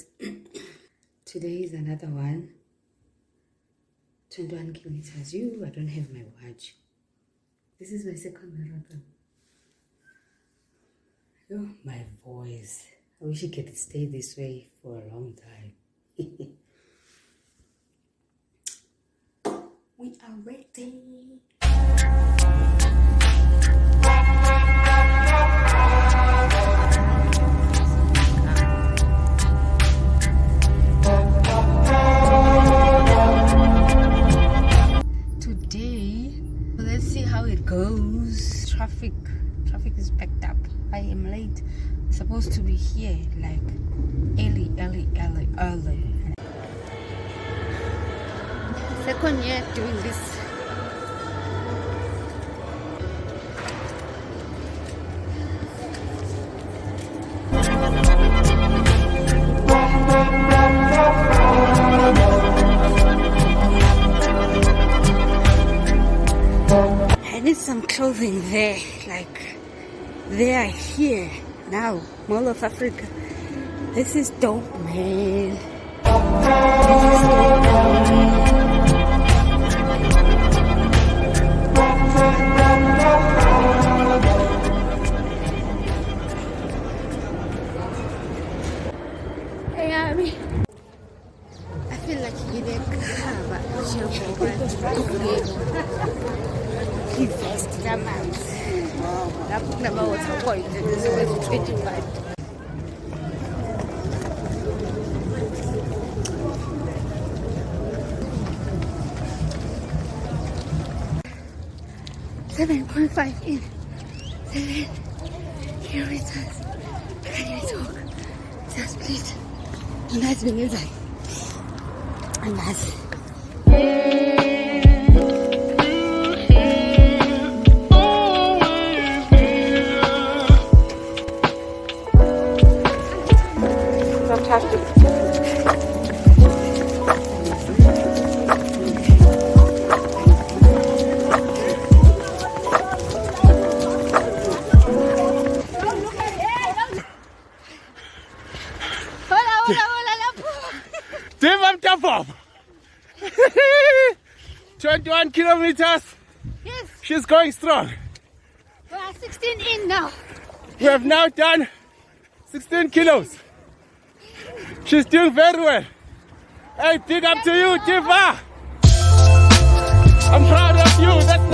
guys. Today is another one. 21 kilometers. I don't have my watch. This is my second marathon. Oh, my voice. I wish it could stay this way for a long time. We are ready. Today, let's see how it goes. Traffic is backed up. I am late. I'm supposed to be here like early. Second year doing this. I need some clothing there, like they are here now, Mall of Africa. This is dope, man. Hey, Abby. I feel like you need a car, but invest that amount. That book number was a point. This is 25. $7.5 in 7 kilometers. Can you talk? Just please. And that's been inside. And that's fantastic. Dem am Top. 21 kilometers. Yes. She's going strong. We are 16 in now. We have now done 16 kilos. She's doing very well. Hey, big up to you, Diva. I'm proud of you. That's